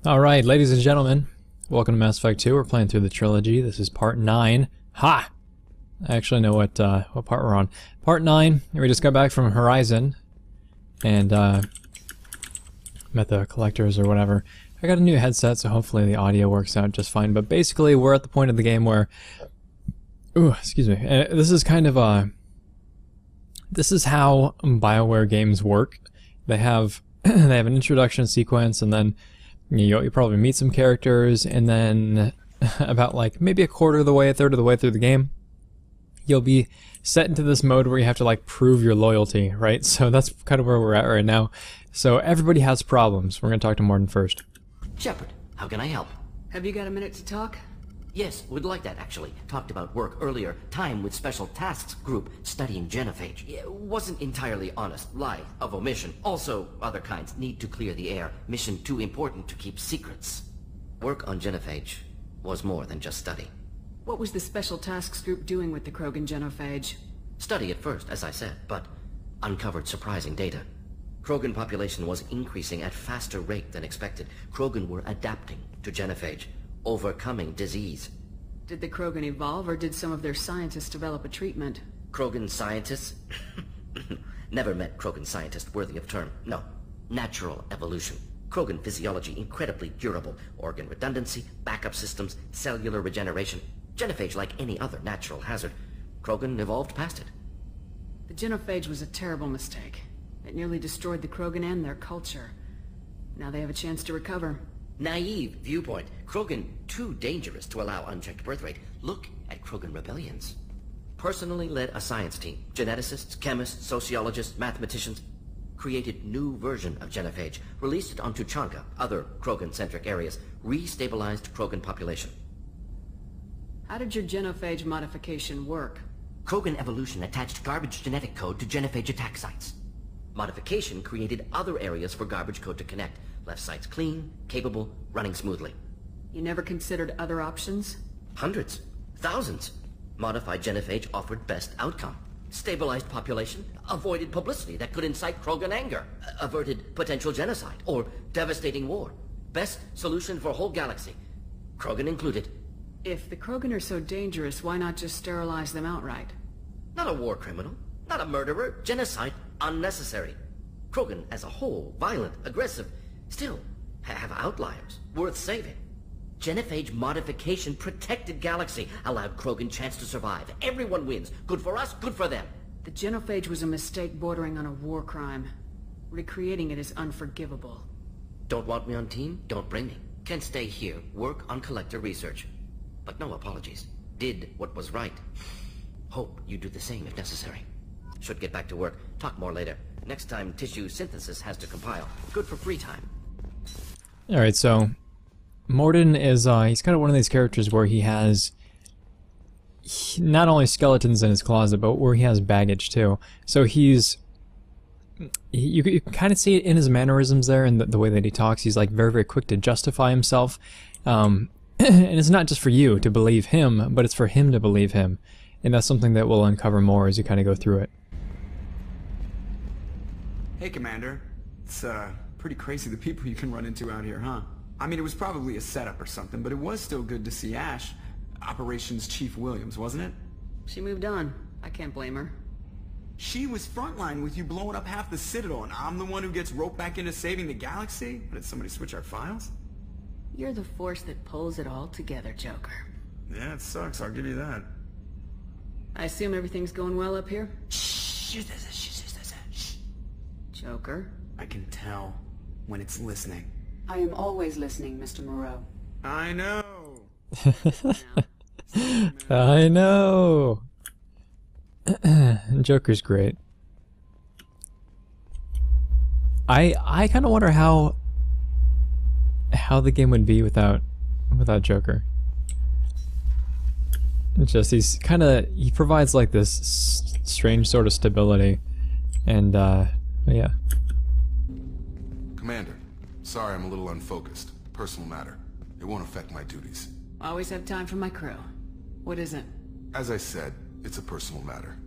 Alright, ladies and gentlemen, welcome to Mass Effect 2. We're playing through the trilogy. This is part 9. Ha! I actually know what part we're on. Part 9, we just got back from Horizon, and met the collectors or whatever. I got a new headset, so hopefully the audio works out just fine, but basically we're at the point of the game where... Ooh, excuse me. This is kind of this is how BioWare games work. They have they have an introduction sequence, and then you probably meet some characters, and then about like maybe a quarter of the way, a third of the way through the game, you'll be set into this mode where you have to like prove your loyalty, right? So that's kind of where we're at right now. So everybody has problems. We're going to talk to Mordin first. Shepard, how can I help? Have you got a minute to talk? Yes, would like that actually. Talked about work earlier. Time with Special Tasks Group studying genophage. Wasn't entirely honest. Lie of omission. Also, other kinds. Need to clear the air. Mission too important to keep secrets. Work on genophage was more than just study. What was the Special Tasks Group doing with the Krogan genophage? Study at first, as I said, but uncovered surprising data. Krogan population was increasing at faster rate than expected. Krogan were adapting to genophage, overcoming disease. Did the Krogan evolve, or did some of their scientists develop a treatment? Krogan scientists? Never met Krogan scientist worthy of term. No. Natural evolution. Krogan physiology incredibly durable. Organ redundancy, backup systems, cellular regeneration. Genophage like any other natural hazard. Krogan evolved past it. The genophage was a terrible mistake. It nearly destroyed the Krogan and their culture. Now they have a chance to recover. Naive viewpoint. Krogan too dangerous to allow unchecked birth rate. Look at Krogan rebellions. Personally led a science team. Geneticists, chemists, sociologists, mathematicians. Created new version of genophage. Released it on Tuchanka, other Krogan-centric areas. Restabilized Krogan population. How did your genophage modification work? Krogan evolution attached garbage genetic code to genophage attack sites. Modification created other areas for garbage code to connect. Left sites clean, capable, running smoothly. You never considered other options? Hundreds. Thousands. Modified genophage offered best outcome. Stabilized population, avoided publicity that could incite Krogan anger, averted potential genocide, or devastating war. Best solution for whole galaxy. Krogan included. If the Krogan are so dangerous, why not just sterilize them outright? Not a war criminal, not a murderer, genocide, unnecessary. Krogan as a whole, violent, aggressive, still have outliers, worth saving. Genophage modification protected galaxy, allowed Krogan chance to survive. Everyone wins. Good for us, good for them. The genophage was a mistake bordering on a war crime. Recreating it is unforgivable. Don't want me on team? Don't bring me. Can stay here, work on collector research. But no apologies. Did what was right. Hope you do the same if necessary. Should get back to work. Talk more later. Next time tissue synthesis has to compile. Good for free time. Alright, so Mordin is, he's kind of one of these characters where he has not only skeletons in his closet, but where he has baggage too. So he's, you can kind of see it in his mannerisms there, and the way that he talks. He's like very, very quick to justify himself. And it's not just for you to believe him, but it's for him to believe him. And that's something that we'll uncover more as you kind of go through it. Hey, Commander. It's, pretty crazy the people you can run into out here, huh? I mean, it was probably a setup or something, but it was still good to see Ash. Operations Chief Williams, wasn't it? She moved on. I can't blame her. She was frontline with you blowing up half the Citadel, and I'm the one who gets roped back into saving the galaxy? Did somebody switch our files? You're the force that pulls it all together, Joker. Yeah, it sucks, I'll give you that. I assume everything's going well up here? Shh. Joker? I can tell when it's listening. I am always listening, Mr. Moreau. I know! I know! Joker's great. I kind of wonder how the game would be without Joker. It's just he provides like this strange sort of stability, and yeah. Commander, sorry I'm a little unfocused. Personal matter. It won't affect my duties. Always have time for my crew. What is it? As I said, it's a personal matter.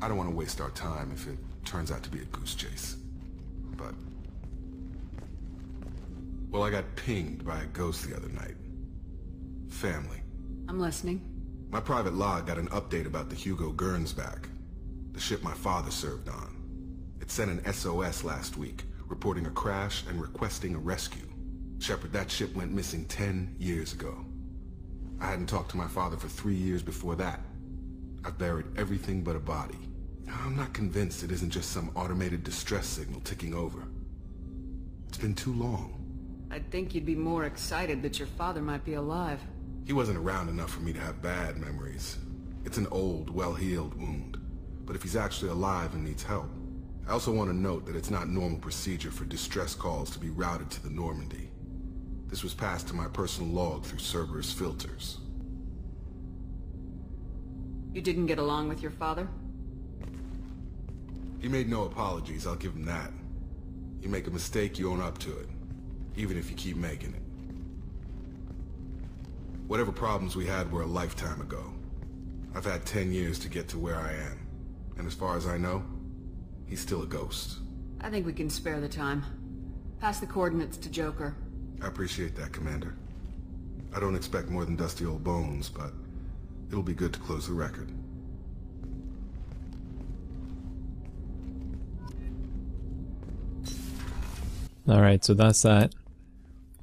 I don't want to waste our time if it turns out to be a goose chase. But Well, I got pinged by a ghost the other night. Family. I'm listening. My private log got an update about the Hugo Gernsback, the ship my father served on. It sent an SOS last week, reporting a crash and requesting a rescue. Shepard, that ship went missing 10 years ago. I hadn't talked to my father for 3 years before that. I've buried everything but a body. I'm not convinced it isn't just some automated distress signal ticking over. It's been too long. I'd think you'd be more excited that your father might be alive. He wasn't around enough for me to have bad memories. It's an old, well-healed wound. But if he's actually alive and needs help, I also want to note that it's not normal procedure for distress calls to be routed to the Normandy. This was passed to my personal log through Cerberus filters. You didn't get along with your father? He made no apologies, I'll give him that. You make a mistake, you own up to it. Even if you keep making it. Whatever problems we had were a lifetime ago. I've had 10 years to get to where I am. And as far as I know, he's still a ghost. I think we can spare the time. Pass the coordinates to Joker. I appreciate that, Commander. I don't expect more than dusty old bones, but it'll be good to close the record. Alright, so that's that.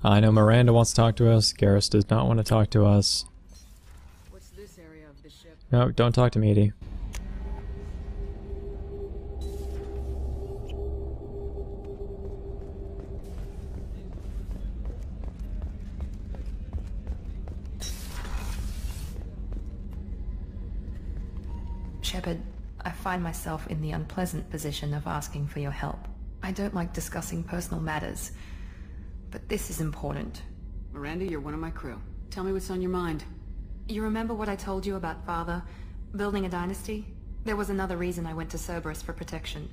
I know Miranda wants to talk to us. Garrus does not want to talk to us. What's this area of the ship? No, don't talk to me, Edie. Shepard, I find myself in the unpleasant position of asking for your help. I don't like discussing personal matters, but this is important. Miranda, you're one of my crew. Tell me what's on your mind. You remember what I told you about Father? Building a dynasty? There was another reason I went to Cerberus for protection.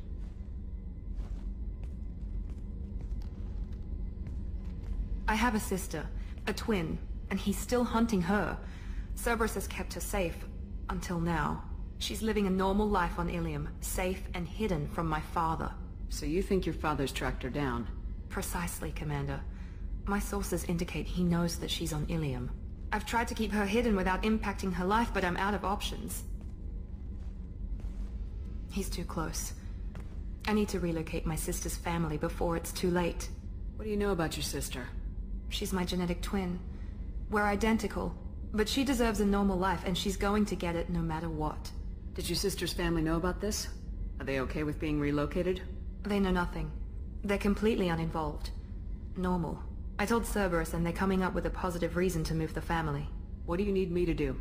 I have a sister, a twin, and he's still hunting her. Cerberus has kept her safe, until now. She's living a normal life on Ilium, safe and hidden from my father. So you think your father's tracked her down? Precisely, Commander. My sources indicate he knows that she's on Ilium. I've tried to keep her hidden without impacting her life, but I'm out of options. He's too close. I need to relocate my sister's family before it's too late. What do you know about your sister? She's my genetic twin. We're identical, but she deserves a normal life, and she's going to get it no matter what. Did your sister's family know about this? Are they okay with being relocated? They know nothing. They're completely uninvolved. Normal. I told Cerberus and they're coming up with a positive reason to move the family. What do you need me to do?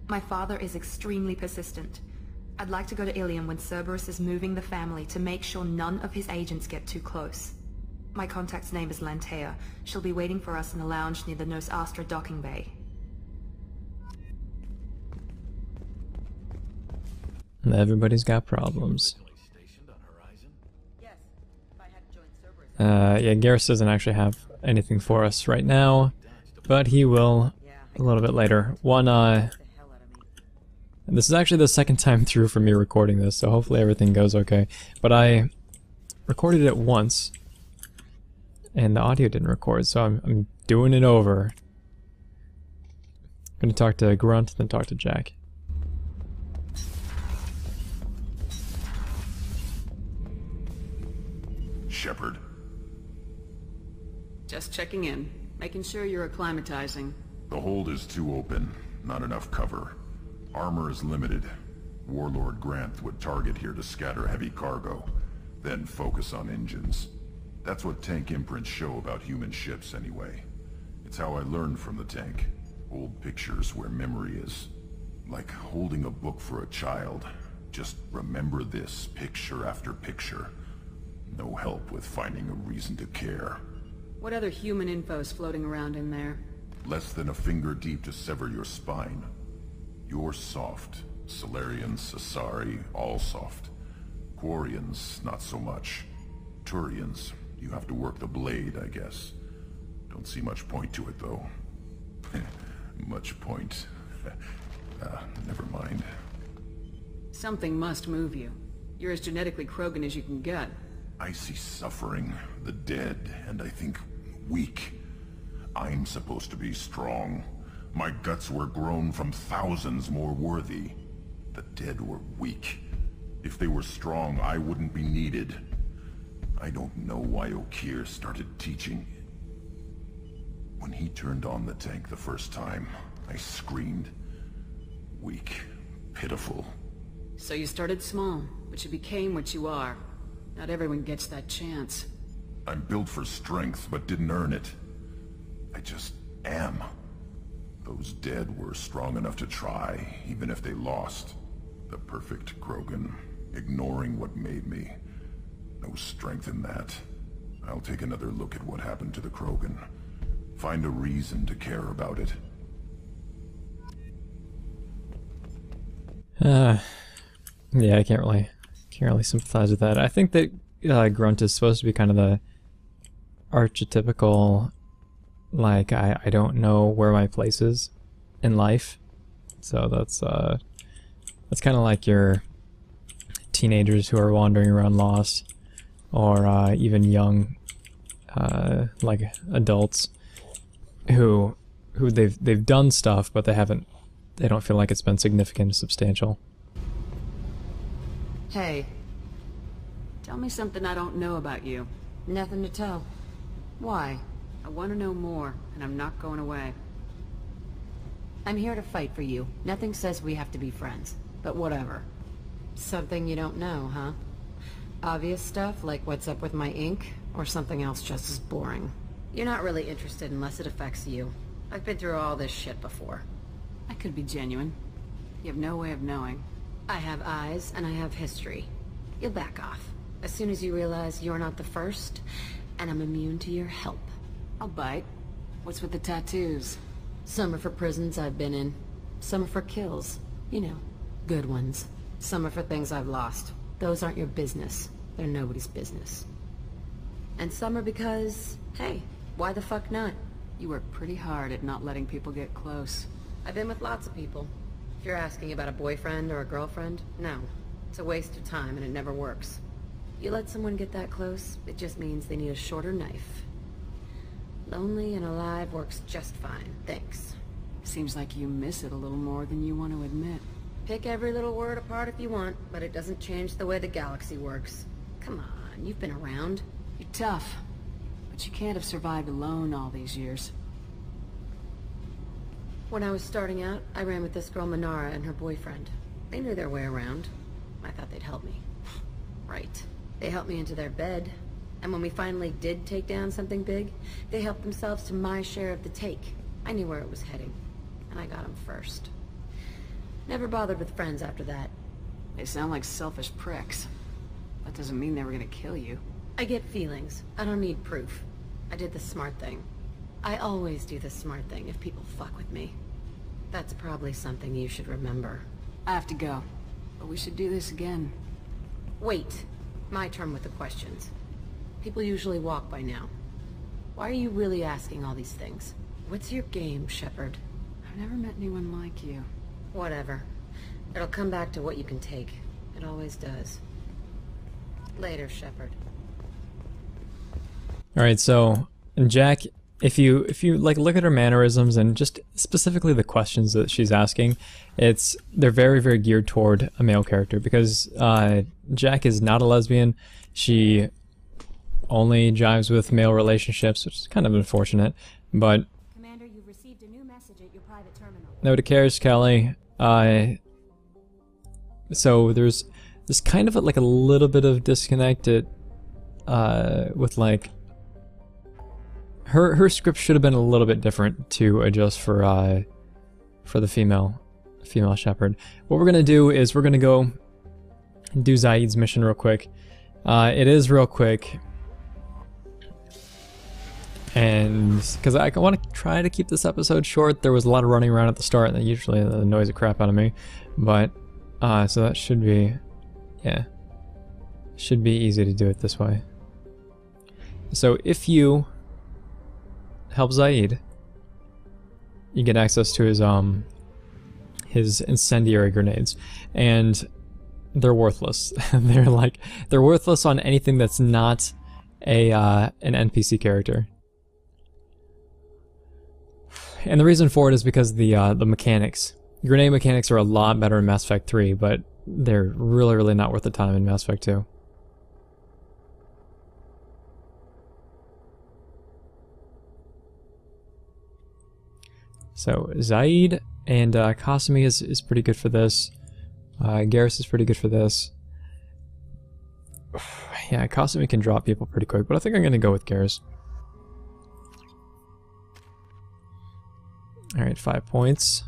My father is extremely persistent. I'd like to go to Ilium when Cerberus is moving the family to make sure none of his agents get too close. My contact's name is Lantea. She'll be waiting for us in a lounge near the Nos Astra docking bay. Everybody's got problems. Yeah, Garrus doesn't actually have anything for us right now, but he will a little bit later. This is actually the second time through for me recording this, so hopefully everything goes okay. But I recorded it once, and the audio didn't record, so I'm doing it over. I'm gonna talk to Grunt, then talk to Jack. Shepard. Just checking in, making sure you're acclimatizing. The hold is too open, not enough cover. Armor is limited. Warlord Grant would target here to scatter heavy cargo, then focus on engines. That's what tank imprints show about human ships anyway. It's how I learned from the tank. Old pictures where memory is. Like holding a book for a child. Just remember this, picture after picture. No help with finding a reason to care. What other human info's floating around in there? Less than a finger deep to sever your spine. You're soft. Solarians, Asari, all soft. Quarians, not so much. Turians, you have to work the blade, I guess. Don't see much point to it, though. Much point. Never mind. Something must move you. You're as genetically Krogan as you can get. I see suffering, the dead, and I think weak. I'm supposed to be strong. My guts were grown from thousands more worthy. The dead were weak. If they were strong, I wouldn't be needed. I don't know why Okeer started teaching. When he turned on the tank the first time, I screamed. Weak, pitiful. So you started small, but you became what you are. Not everyone gets that chance. I'm built for strength, but didn't earn it. I just am. Those dead were strong enough to try, even if they lost. The perfect Krogan, ignoring what made me. No strength in that. I'll take another look at what happened to the Krogan. Find a reason to care about it. Yeah, I can't really sympathize with that. I think that Grunt is supposed to be kind of the archetypical, like, I don't know where my place is in life. So that's kind of like your teenagers who are wandering around lost, or even young, like adults who they've done stuff, but they don't feel like it's been significant or substantial. Hey, Tell me something I don't know about you. nothing to tell. Why? I want to know more, and I'm not going away. I'm here to fight for you. Nothing says we have to be friends, but whatever. Something you don't know, huh? Obvious stuff, like what's up with my ink, or something else just as boring? You're not really interested unless it affects you. I've been through all this shit before. I could be genuine. You have no way of knowing. I have eyes, and I have history. You'll back off. As soon as you realize you're not the first, and I'm immune to your help. I'll bite. What's with the tattoos? Some are for prisons I've been in. Some are for kills. You know, good ones. Some are for things I've lost. Those aren't your business. They're nobody's business. And some are because, hey, why the fuck not? You work pretty hard at not letting people get close. I've been with lots of people. If you're asking about a boyfriend or a girlfriend, no. It's a waste of time and it never works. You let someone get that close, it just means they need a shorter knife. Lonely and alive works just fine, thanks. Seems like you miss it a little more than you want to admit. Pick every little word apart if you want, but it doesn't change the way the galaxy works. Come on, you've been around. You're tough, but you can't have survived alone all these years. When I was starting out, I ran with this girl Minara and her boyfriend. They knew their way around. I thought they'd help me. Right. They helped me into their bed. And when we finally did take down something big, they helped themselves to my share of the take. I knew where it was heading. And I got them first. Never bothered with friends after that. They sound like selfish pricks. That doesn't mean they were gonna kill you. I get feelings. I don't need proof. I did the smart thing. I always do the smart thing if people fuck with me. That's probably something you should remember. I have to go, but we should do this again. Wait. My turn with the questions. People usually walk by now. Why are you really asking all these things? What's your game, Shepard? I've never met anyone like you. Whatever. It'll come back to what you can take. It always does. Later, Shepard. Alright, so Jack, if you like look at her mannerisms and just specifically the questions that she's asking, they're very, very geared toward a male character, because Jack is not a lesbian. She only jives with male relationships, which is kind of unfortunate, but Commander, you've received a new message at your private terminal. nobody cares, Kelly. So there's kind of like a little bit of disconnect with like her script should have been a little bit different to adjust for the female Shepard. What we're gonna do is we're gonna go do Zaeed's mission real quick. It is real quick, and because I want to try to keep this episode short. There was a lot of running around at the start, and that usually annoys the crap out of me. But so that should be, yeah, should be easy to do it this way. So if you help Zaeed, you get access to his incendiary grenades, and they're worthless. they're worthless on anything that's not an NPC character. And the reason for it is because the mechanics. Grenade mechanics are a lot better in Mass Effect 3, but they're really, really not worth the time in Mass Effect 2. So, Zaeed and Kasumi is pretty good for this. Garrus is pretty good for this. Yeah, Kasumi can drop people pretty quick, but I think I'm going to go with Garrus. Alright, 5 points.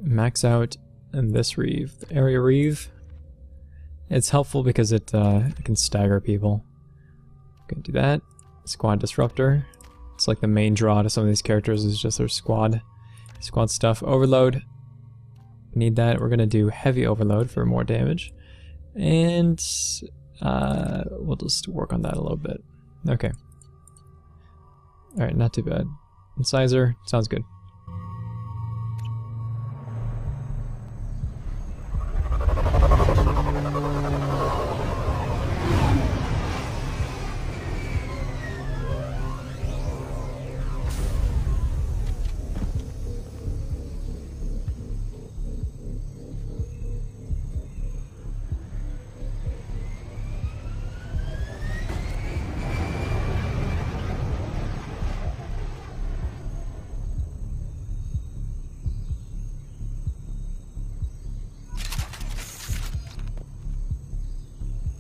Max out in this Reeve. The area Reeve. It's helpful because it can stagger people. Gonna do that. Squad Disruptor. It's like the main draw to some of these characters is just their squad stuff. Overload. Need that. We're gonna do heavy overload for more damage. And we'll just work on that a little bit. Okay. Alright, not too bad. Incisor, sounds good.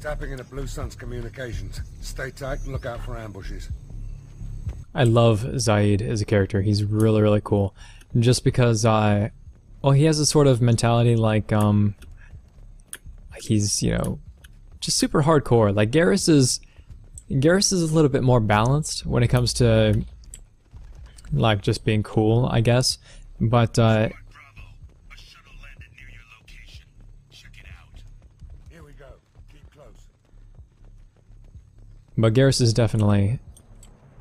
Tapping into Blue Sun's communications. Stay tight and look out for ambushes. I love Zaeed as a character. He's really, really cool. Just because, well, he has a sort of mentality like he's, you know, just super hardcore. Like Garrus is a little bit more balanced when it comes to like just being cool, I guess. But But Garrus is definitely,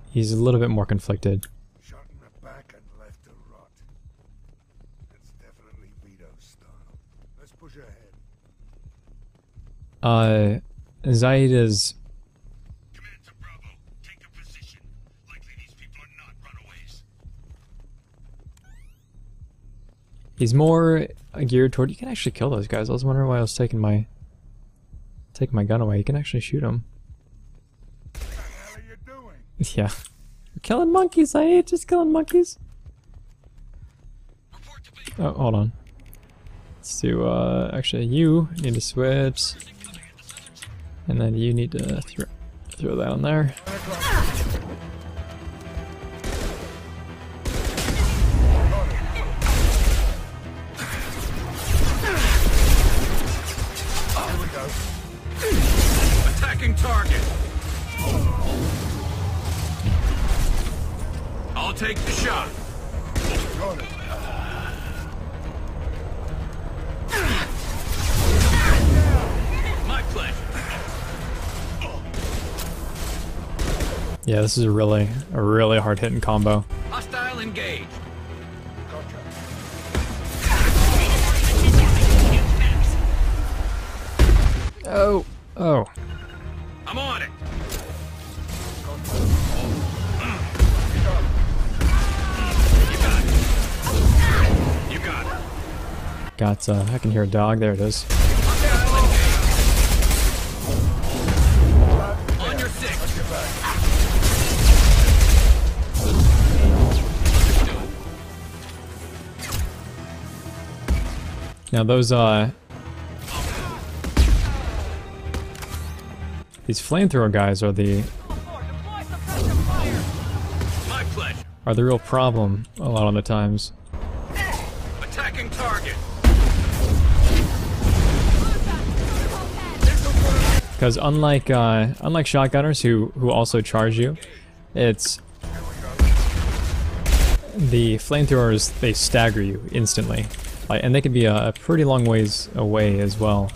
he's a little bit more conflicted. Shot in the back and left to rot. That's definitely Vito's style. Let's push ahead. Zaeed is... Command to Bravo. Take a position. Likely these people are not runaways. He's more geared toward, you can actually kill those guys. I was wondering why I was taking my gun away. You can actually shoot them. Yeah. We're killing monkeys, I hate just killing monkeys. Oh, hold on. Let's do, actually you need to switch. And then you need to throw that on there. Attacking target. I'll take the shot. My pleasure. Yeah, this is a really hard hitting combo. Hostile engaged. Oh, oh. I'm on it. You got it. Got, I can hear a dog. There it is. On your six. Now those, these flamethrower guys are the real problem a lot of the times. Attacking target. Because unlike shotgunners who also charge you, it's the flamethrowers, they stagger you instantly, and they can be a pretty long ways away as well.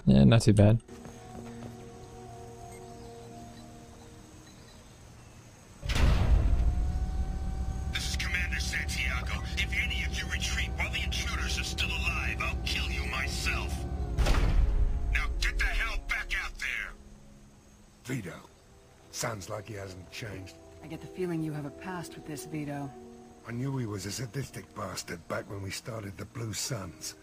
Yeah, not too bad. Vito. Sounds like he hasn't changed. I get the feeling you have a past with this, Vito. I knew he was a sadistic bastard back when we started the Blue Suns.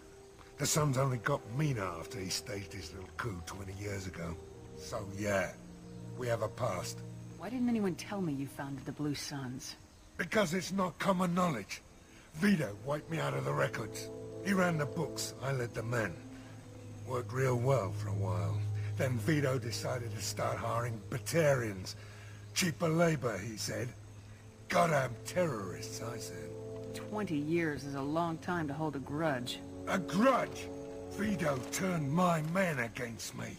The Suns only got meaner after he staged his little coup 20 years ago. So yeah, we have a past. Why didn't anyone tell me you founded the Blue Suns? Because it's not common knowledge. Vito wiped me out of the records. He ran the books, I led the men. Worked real well for a while. Then Vito decided to start hiring Batarians. Cheaper labor, he said. Goddamn terrorists, I said. 20 years is a long time to hold a grudge. A grudge? Vito turned my men against me.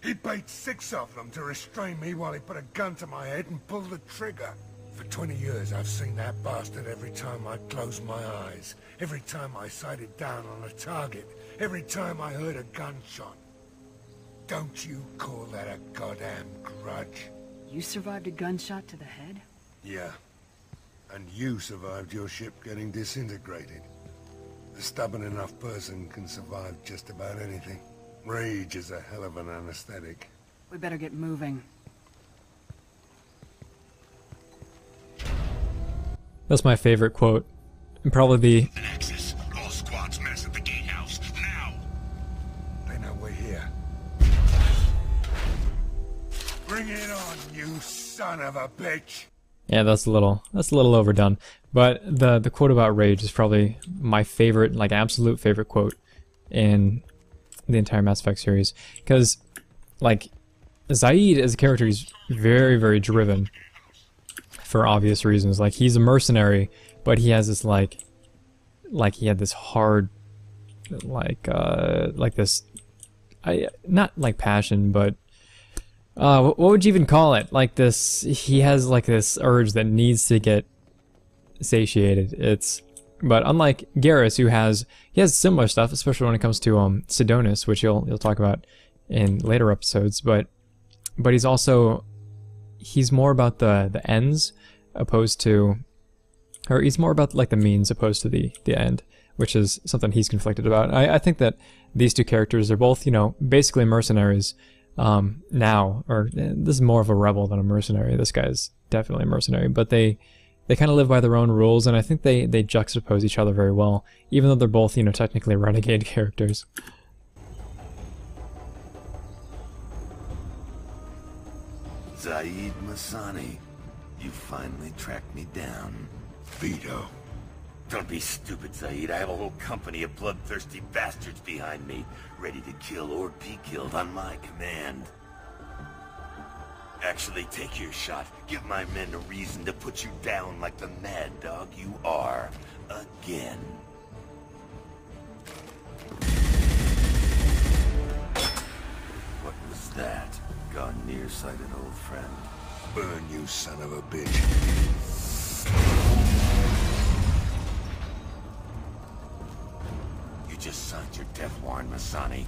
He paid 6 of them to restrain me while he put a gun to my head and pulled the trigger. For 20 years I've seen that bastard every time I closed my eyes. Every time I sighted down on a target. Every time I heard a gunshot. Don't you call that a goddamn grudge? You survived a gunshot to the head? Yeah. And you survived your ship getting disintegrated. A stubborn enough person can survive just about anything. Rage is a hell of an anesthetic. We better get moving. That's my favorite quote. And probably the... An access. All squads mass at the gatehouse. Now! They know we're here. Bring it on, you son of a bitch! Yeah, that's a little overdone. But the quote about rage is probably my favorite, like absolute favorite quote in the entire Mass Effect series. Because, like, Zaeed as a character is very, very driven for obvious reasons. Like, he's a mercenary, but he has this, like he had this hard, like this, not like passion, but what would you even call it? Like this, he has like this urge that needs to get satiated. But unlike Garrus, he has similar stuff, especially when it comes to Sidonis, which you'll talk about in later episodes. But he's more about the ends opposed to, or he's more about like the means opposed to the end, which is something he's conflicted about. I think that these two characters are both, basically mercenaries. Now, or this is more of a rebel than a mercenary. This guy's definitely a mercenary, but they kind of live by their own rules, and I think they juxtapose each other very well, even though they're both, technically renegade characters. Zaeed Masani, you finally tracked me down. Vito. Don't be stupid, Zaeed. I have a whole company of bloodthirsty bastards behind me, ready to kill or be killed on my command. Actually, take your shot. Give my men a reason to put you down like the mad dog you are. Again. What was that? Gone nearsighted, old friend. Burn, you son of a bitch. You just signed your death warrant, Masani.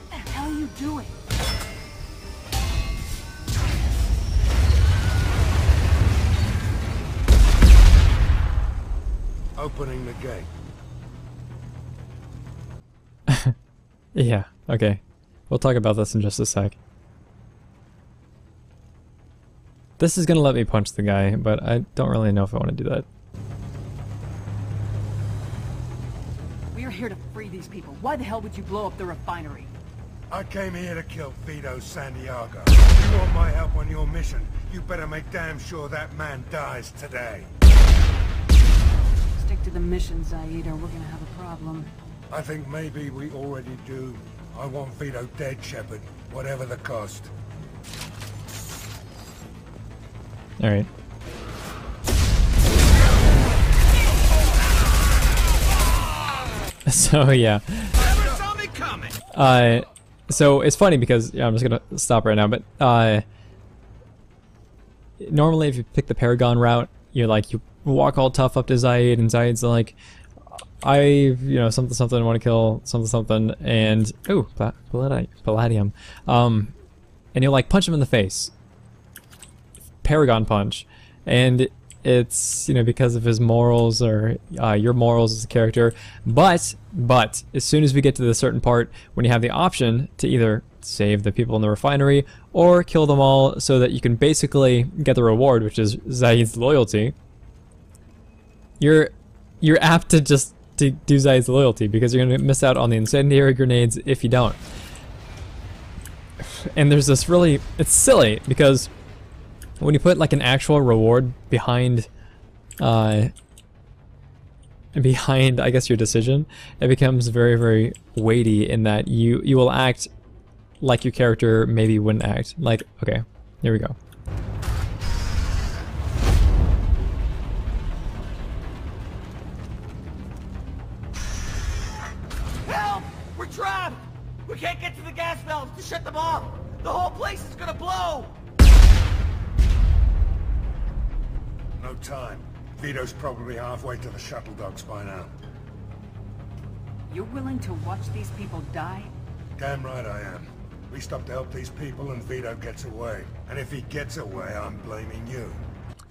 What the hell are you doing? Opening the gate. Yeah, okay. We'll talk about this in just a sec. This is gonna let me punch the guy, but I don't really know if I want to do that. We're here to free these people. Why the hell would you blow up the refinery? I came here to kill Vito Santiago. If you want my help on your mission, you better make damn sure that man dies today. Stick to the mission, Zaeed, or we're gonna have a problem. I think maybe we already do. I want Vito dead, Shepard, whatever the cost. Alright. So yeah. So it's funny because I'm just gonna stop right now, but normally if you pick the Paragon route, you walk all tough up to Zaeed, and Zaeed's like, something, I want to kill something, and ooh, palladium, and you'll punch him in the face, Paragon punch, and it's, you know, because of his morals or your morals as a character. But as soon as we get to the certain part when you have the option to either save the people in the refinery or kill them all so that you can basically get the reward, which is Zaeed's loyalty, you're apt to just to do Zaeed's loyalty because you're going to miss out on the incendiary grenades if you don't. And there's this really, it's silly because when you put like an actual reward behind I guess your decision, it becomes very, very weighty in that you will act like your character maybe wouldn't act. Like, okay, here we go. Help! We're trapped! We can't get to the gas valves to shut them off! The whole place is gonna blow! No time. Vito's probably halfway to the shuttle docks by now. You're willing to watch these people die? Damn right I am. We stop to help these people and Vito gets away. And if he gets away, I'm blaming you.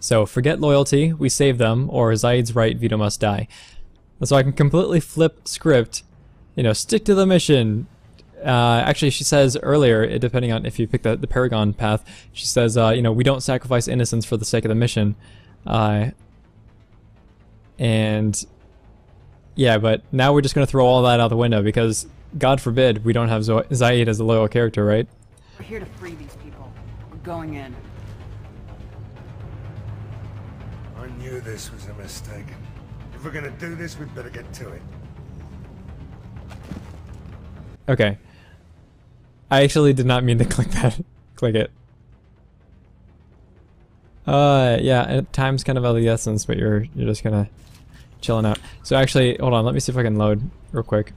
So forget loyalty, we save them, or Zaeed's right, Vito must die. So I can completely flip script, you know, stick to the mission. Actually, she says earlier, depending on if you pick the Paragon path, she says, you know, we don't sacrifice innocence for the sake of the mission. And yeah, but now we're just going to throw all that out the window because, God forbid, we don't have Zaeed as a loyal character, right? We're here to free these people. We're going in. I knew this was a mistake. If we're gonna do this, we'd better get to it. Okay. I actually did not mean to click that. Click it. Yeah, time's kind of of the essence, but you're just kind of chilling out. So actually, hold on, let me see if I can load real quick.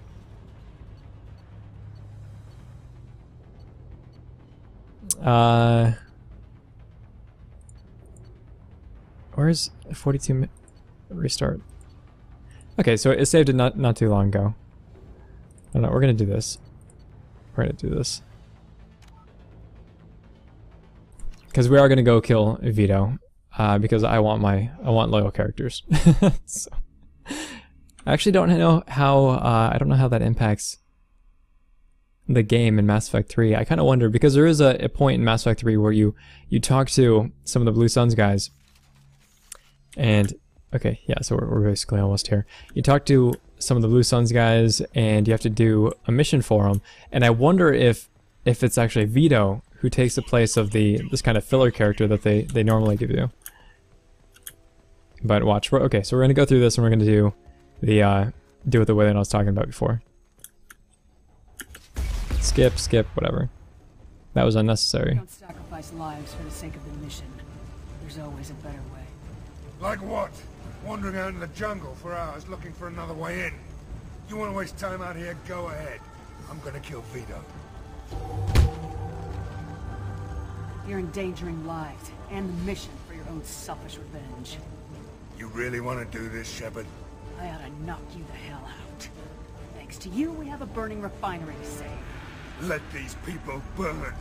Where's 42 restart? Okay, so it saved it not too long ago. I don't know, we're gonna do this. We're gonna do this. Because we are gonna go kill Vito. Because I want loyal characters. So, I actually don't know how I don't know how that impacts the game in Mass Effect 3. I kind of wonder because there is a point in Mass Effect 3 where you talk to some of the Blue Suns guys, and okay, yeah, so we're basically almost here. You talk to some of the Blue Suns guys, and you have to do a mission for them. And I wonder if it's actually Vito who takes the place of this kind of filler character that they normally give you. But watch, okay, so we're gonna go through this, and we're gonna do it the way that I was talking about before. Skip, whatever. That was unnecessary. Don't sacrifice lives for the sake of the mission. There's always a better way. Like what? Wandering out in the jungle for hours looking for another way in. You want to waste time out here? Go ahead. I'm gonna kill Vito. You're endangering lives and the mission for your own selfish revenge. You really want to do this, Shepard? I ought to knock you the hell out. Thanks to you, we have a burning refinery to save. Let these people burn.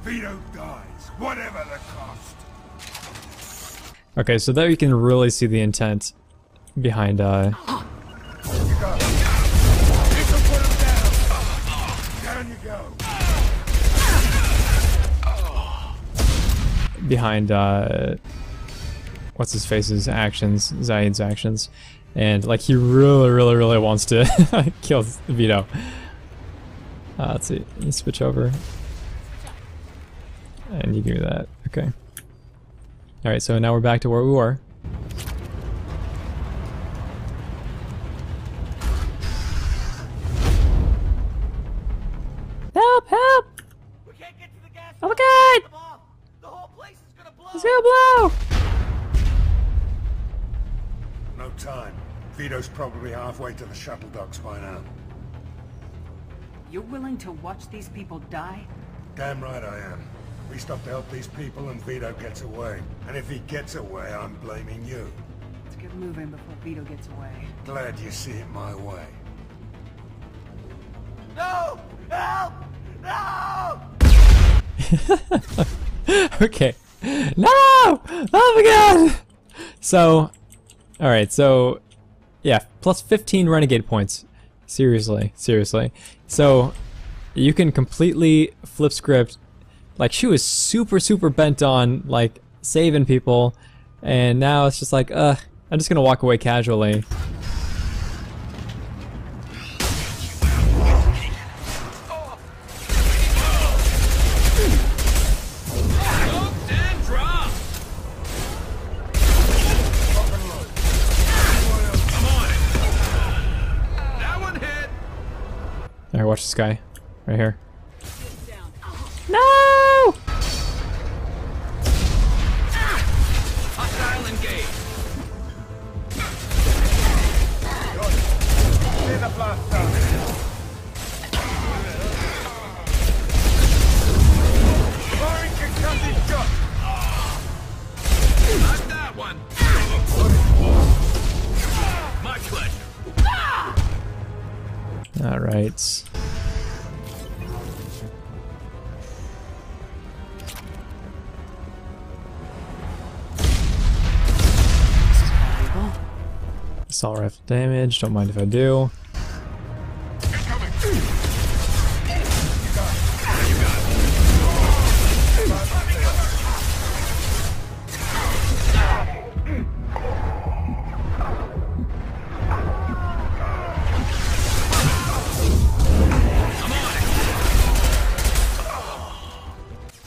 Vito dies, whatever the cost. Okay, so there you can really see the intent behind You go. This'll put him down. Down you go. behind what's his face's actions, Zaeed's actions. And like he really wants to kill Vito. Let's see, you switch over. And you give me that, okay. Alright, so now we're back to where we were. Help! Help! We can't get to the gas. Oh my god! The whole place is gonna blow. It's gonna blow! No time. Vito's probably halfway to the shuttle docks by now. You're willing to watch these people die? Damn right I am. We stop to help these people and Vito gets away. And if he gets away, I'm blaming you. Let's get moving before Vito gets away. Glad you see it my way. No! Help! No! Okay. No! Oh my god! So, alright, so, yeah, plus 15 renegade points. Seriously, seriously. So, you can completely flip script. Like, she was super bent on, like, saving people, and now it's just like, I'm just gonna walk away casually. Alright, watch this guy. Right here. No! Hostile engaged. Not that one. My pleasure. Alright. Assault rifle damage, don't mind if I do.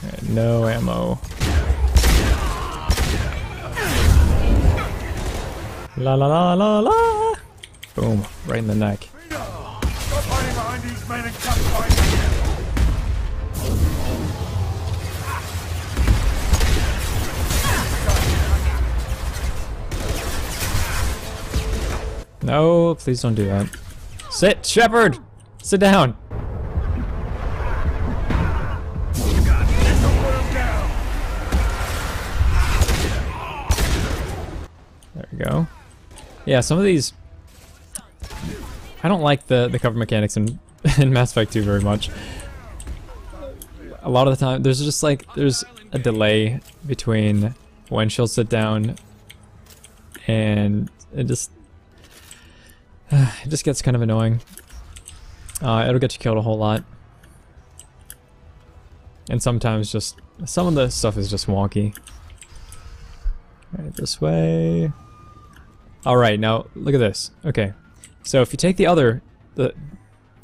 Alright, no ammo. La la la la la! Boom, right in the neck. Stop hiding behind these men and come find me. No, please don't do that. Sit, Shepard! Sit down! There we go. Yeah, some of these... I don't like the cover mechanics in Mass Effect 2 very much. A lot of the time, there's just like, there's a delay between when she'll sit down and it just gets kind of annoying. It'll get you killed a whole lot. And sometimes just, some of the stuff is just wonky. Alright, this way. Alright, now look at this. Okay, so if you take the other,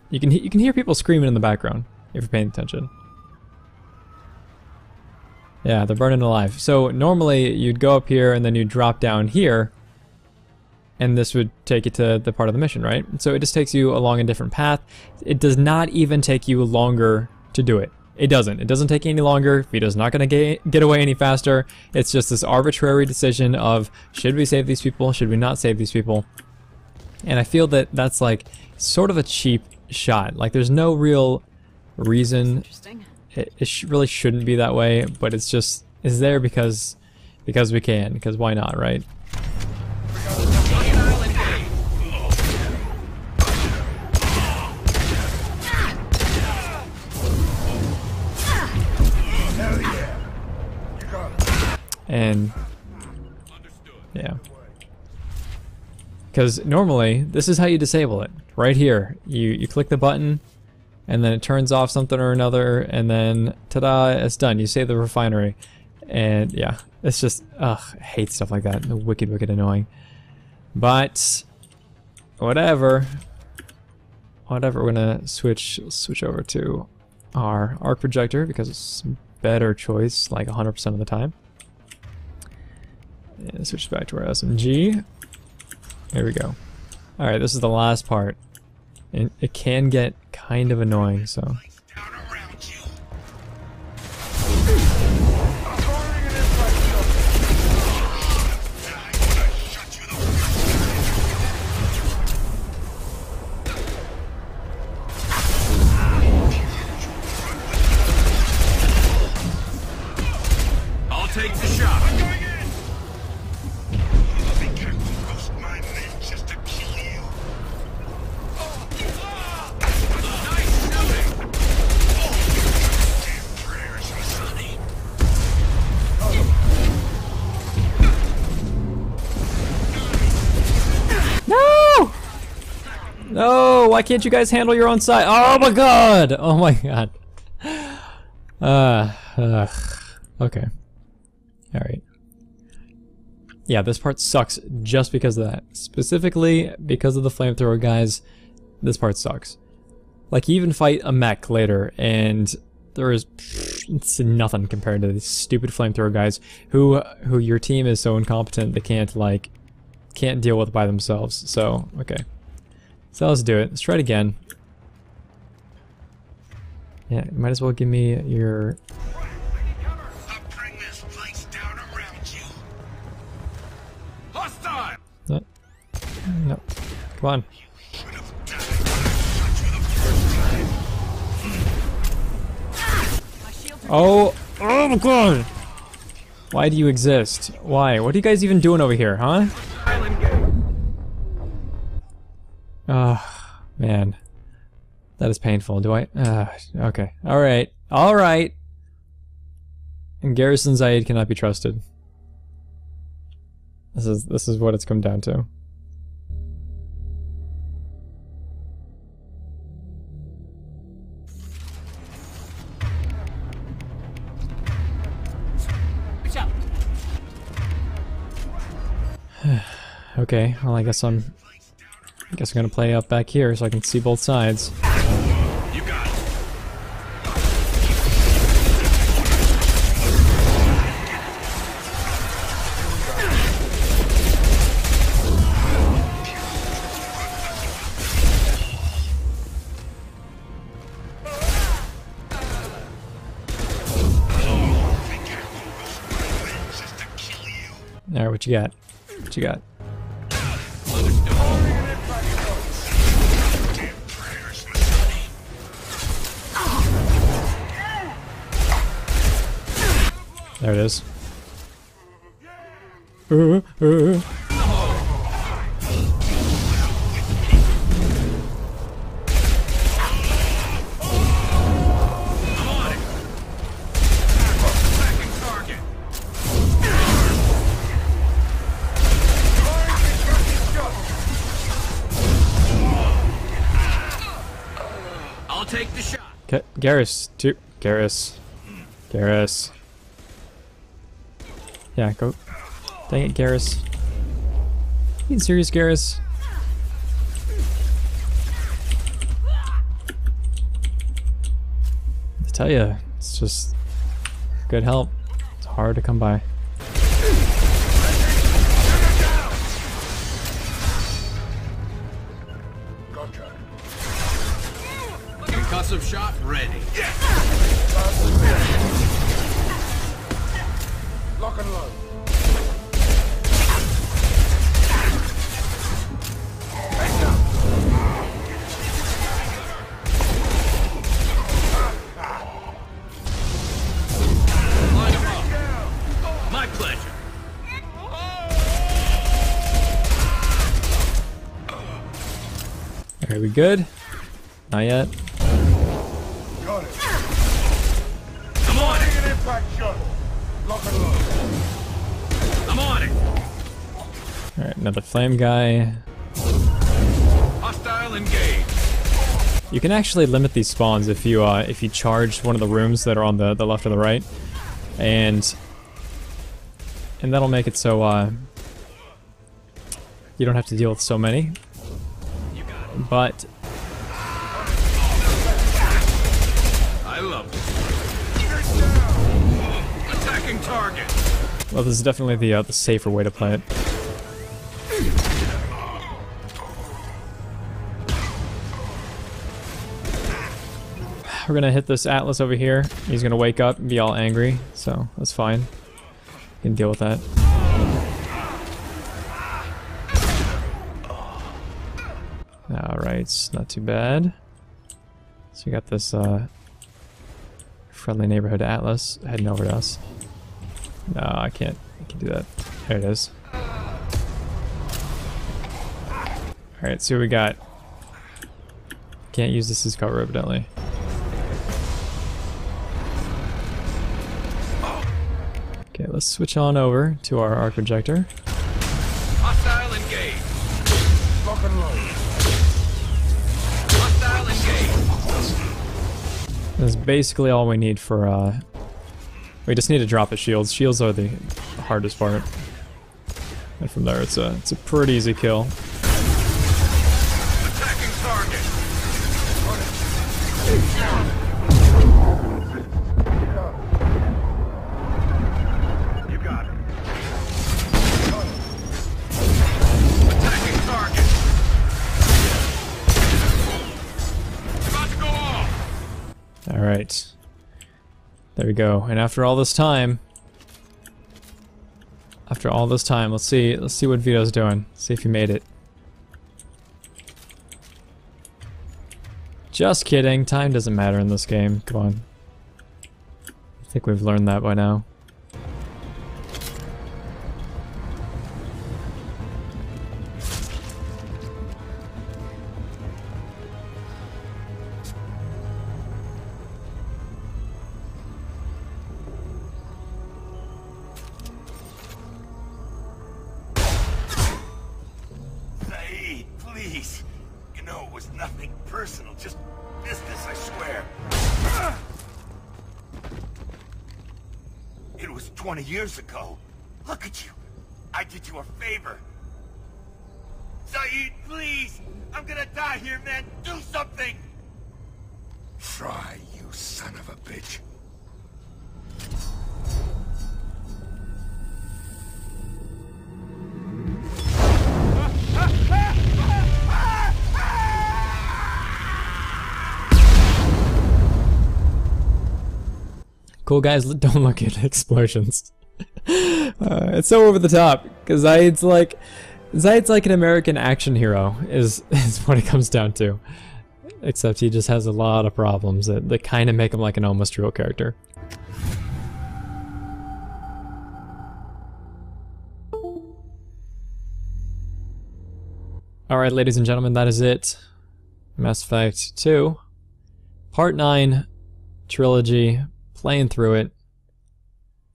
you can hear people screaming in the background if you're paying attention. Yeah, they're burning alive. So normally you'd go up here and then you'd drop down here, and this would take you to the part of the mission, right? So it just takes you along a different path. It does not even take you longer to do it. It doesn't. It doesn't take any longer. Vito's not going to get away any faster. It's just this arbitrary decision of, should we save these people? Should we not save these people? And I feel that that's like sort of a cheap shot. Like there's no real reason. Interesting. It really shouldn't be that way, but it's just, it's there because we can, because why not, right? And yeah, because normally this is how you disable it. Right here, you click the button and then it turns off something or another, and then ta-da, it's done. You save the refinery. And yeah, it's just, ugh, I hate stuff like that. Wicked annoying. But whatever, we're gonna switch over to our arc projector because it's a better choice like 100% of the time. And switch back to our SMG. There we go. Alright, this is the last part. And it can get kind of annoying, so. I'll take the shot. I'm going in. Be careful, Ghost. My men just to kill you. Nice shooting. No, why can't you guys handle your own side? Oh my god! Oh my god. Okay. Alright. Yeah, this part sucks just because of that. Specifically, because of the flamethrower guys, this part sucks. Like, you even fight a mech later, and there is it's nothing compared to these stupid flamethrower guys who your team is so incompetent they can't deal with by themselves. So, okay. So let's do it. Let's try it again. Yeah, you might as well give me your... No. Come on. Oh my god! Why do you exist? Why? What are you guys even doing over here, huh? Oh, man. That is painful. Do I? Okay. Alright. Alright! And Garrison Zaeed cannot be trusted. This is what it's come down to. Okay, well I guess I'm gonna play up back here so I can see both sides. You got it. Alright, what you got? What you got? There it is. I'll take the shot. Garrus, too. Garrus. Garrus. Yeah, go. Dang it, Garrus. Being serious, Garrus. I tell ya, it's just good help. It's hard to come by. Gotcha. Concussive shot ready. Lock and load. Line them up. My pleasure. Are we good? Not yet. Got it. I'm on it. An impact shot. Lock and load. I'm on it. Alright, another flame guy. Hostile engaged. You can actually limit these spawns if you charge one of the rooms that are on the left or the right, and that'll make it so you don't have to deal with so many. But I love it. Attacking target. well, this is definitely the safer way to play it. We're gonna hit this Atlas over here. He's gonna wake up and be all angry, so that's fine. We can deal with that. Alright, not too bad. So we got this friendly neighborhood Atlas heading over to us. No, I can't do that. There it is. Alright, see what we got. Can't use this as cover, evidently. Okay, let's switch on over to our arc projector. Hostile engaged. Lock and load. is basically all we need for, we just need to drop his shields. Shields are the hardest part. And from there, it's a pretty easy kill. Attacking target. You got it. Attacking target. About to go off. All right. There we go. And after all this time, let's see what Vito's doing. See if he made it. Just kidding. Time doesn't matter in this game. Come on. I think we've learned that by now. Zaeed, please. You know it was nothing personal, just business, I swear. It was 20 years ago. Look at you. I did you a favor. Zaeed, please! I'm gonna die here, man! Do something! Try, you son of a bitch. Cool guys, don't look at explosions. It's so over the top because Zaeed's like an American action hero is what it comes down to. Except he just has a lot of problems that kind of make him like an almost real character. Alright, ladies and gentlemen, that is it. Mass Effect 2. Part 9 trilogy. Playing through it.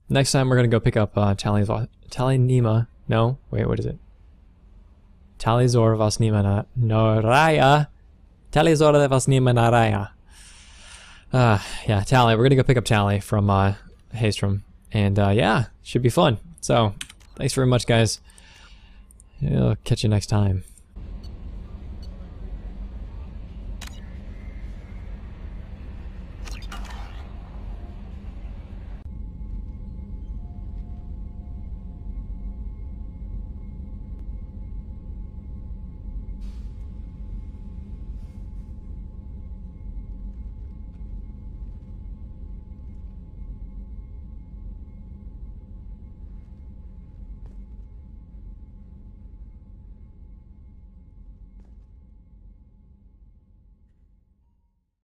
Next time we're gonna go pick up Talinima. No, wait, what is it? Talizor Vasnima Noraya. Talizor Vasnima Naraya. Yeah, Tali. We're gonna go pick up Tali from Haystrom. And yeah, should be fun. So, thanks very much, guys. I'll catch you next time.